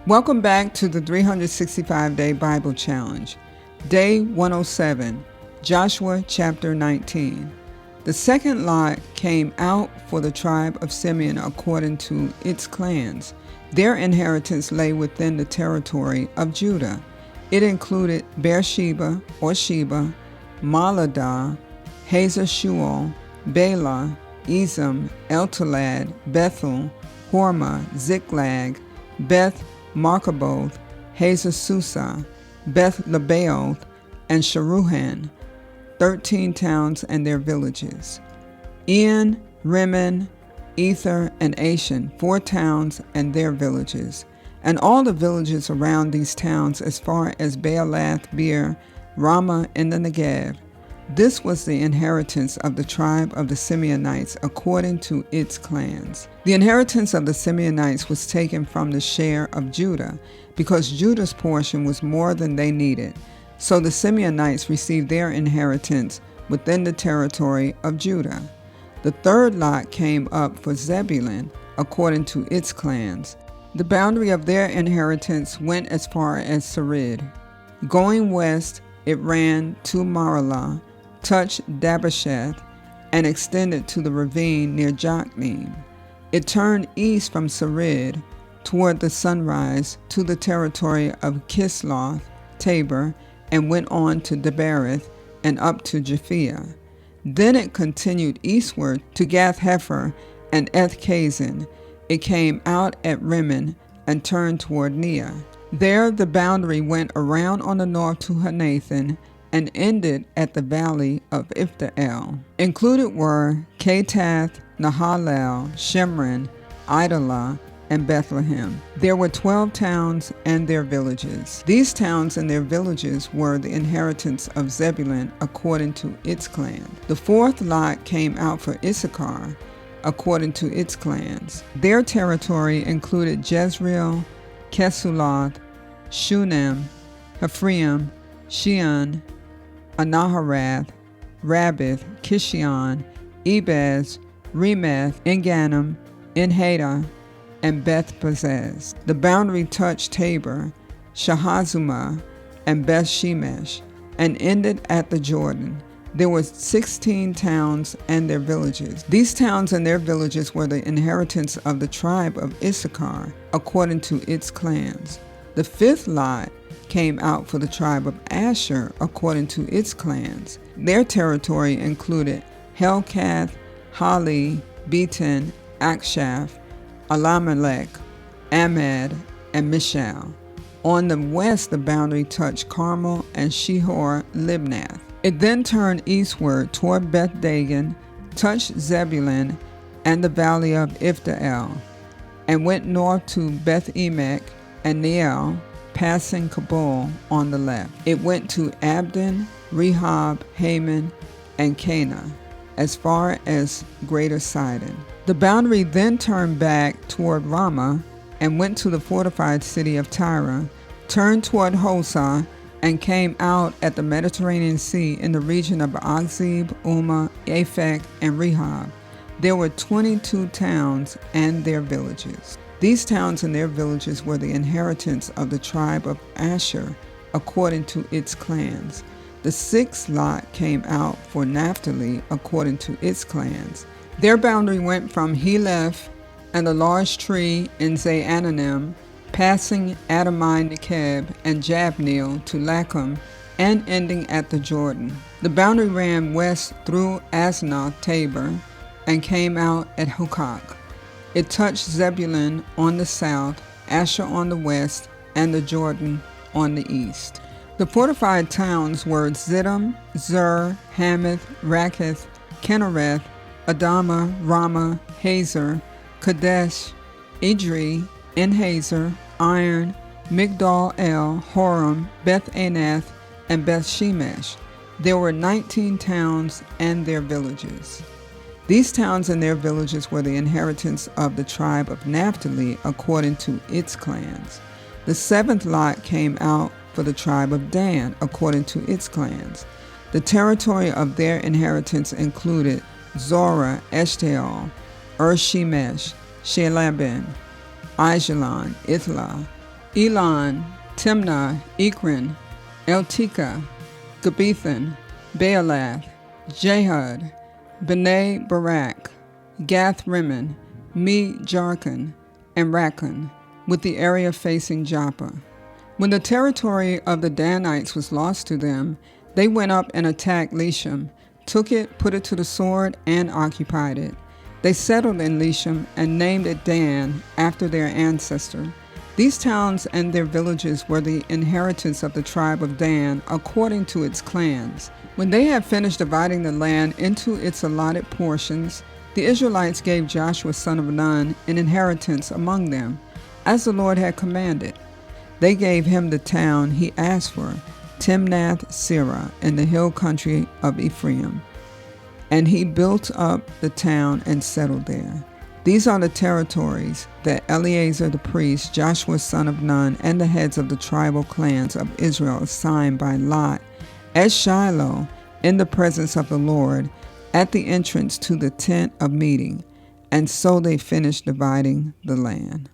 Welcome back to the 365-Day Bible Challenge. Day 107, Joshua chapter 19. The second lot came out for the tribe of Simeon according to its clans. Their inheritance lay within the territory of Judah. It included Beersheba or Sheba, Maladah, Hazar-Shual, Bela, Ezem, Eltolad, Bethel, Hormah, Ziklag, Beth Markaboth, Hazar-Susah, Beth Lebaoth, and Sharuhan, 13 towns and their villages. En, Rimmon, Ether, and Ashan, 4 towns and their villages, and all the villages around these towns as far as Baalath-beer, Ramah in the Negev. This was the inheritance of the tribe of the Simeonites according to its clans. The inheritance of the Simeonites was taken from the share of Judah, because Judah's portion was more than they needed. So the Simeonites received their inheritance within the territory of Judah. The third lot came up for Zebulun according to its clans. The boundary of their inheritance went as far as Sarid. Going west, it ran to Maralah, touched Dabbasheth, and extended to the ravine near Jokneam. It turned east from Sarid toward the sunrise to the territory of Kisloth Tabor, and went on to Debareth and up to Japhia. Then it continued eastward to Gath-Hepher and Eth-Kazin. It came out at Rimmon and turned toward Neah. There the boundary went around on the north to Hanathan and ended at the valley of Ifta-el. Included were Katath, Nahalel, Shimron, Idalah, and Bethlehem. There were 12 towns and their villages. These towns and their villages were the inheritance of Zebulun according to its clan. The fourth lot came out for Issachar according to its clans. Their territory included Jezreel, Kesuloth, Shunem, Ephraim, Shean, Anaharath, Rabbith, Kishion, Ebez, Remeth, Engannim, Enhada, and Beth-Pazzez. The boundary touched Tabor, Shahazumah, and Beth-Shemesh, and ended at the Jordan. There were 16 towns and their villages. These towns and their villages were the inheritance of the tribe of Issachar, according to its clans. The fifth lot came out for the tribe of Asher, according to its clans. Their territory included Helkath, Hali, Beton, Akshaph, Alamelech, Amad, and Mishal. On the west, the boundary touched Carmel and Shehor-Libnath. It then turned eastward toward Beth-Dagon, touched Zebulun and the valley of Ifta-el, and went north to Beth-Emek and Neiel, passing Kabul on the left. It went to Abdon, Rehob, Haman, and Cana, as far as Greater Sidon. The boundary then turned back toward Ramah and went to the fortified city of Tyre, turned toward Hosah, and came out at the Mediterranean Sea in the region of Akzib, Umah, Aphek, and Rehob. There were 22 towns and their villages. These towns and their villages were the inheritance of the tribe of Asher, according to its clans. The sixth lot came out for Naphtali, according to its clans. Their boundary went from Heleph and the large tree in Zaananim, passing Adami-Nekeb and Jabneel to Lachum, and ending at the Jordan. The boundary ran west through Aznoth Tabor and came out at Hukok. It touched Zebulun on the south, Asher on the west, and the Jordan on the east. The fortified towns were Ziddim, Zur, Hamath, Raketh, Kinnereth, Adamah, Ramah, Hazor, Kadesh, Idri, En-Hazor, Iron, Migdal-El, Horem, Beth-Anath, and Beth-Shemesh. There were 19 towns and their villages. These towns and their villages were the inheritance of the tribe of Naphtali according to its clans. The seventh lot came out for the tribe of Dan according to its clans. The territory of their inheritance included Zorah, Eshtaol, Shemesh, Shelabin, Aijalon, Ithlah, Elon, Timnah, Ekron, Eltekeh, Gibbethon, Baalath, Jehud, Bnei Barak, Gath-Rimmon, Me-Jarkon, and Rakkon, with the area facing Joppa. When the territory of the Danites was lost to them, they went up and attacked Leshem, took it, put it to the sword, and occupied it. They settled in Leshem and named it Dan after their ancestor. These towns and their villages were the inheritance of the tribe of Dan according to its clans. When they had finished dividing the land into its allotted portions, the Israelites gave Joshua son of Nun an inheritance among them, as the Lord had commanded. They gave him the town he asked for, Timnath-Serah, in the hill country of Ephraim. And he built up the town and settled there. These are the territories that Eleazar the priest, Joshua son of Nun, and the heads of the tribal clans of Israel assigned by lot at Shiloh in the presence of the Lord at the entrance to the tent of meeting. And so they finished dividing the land.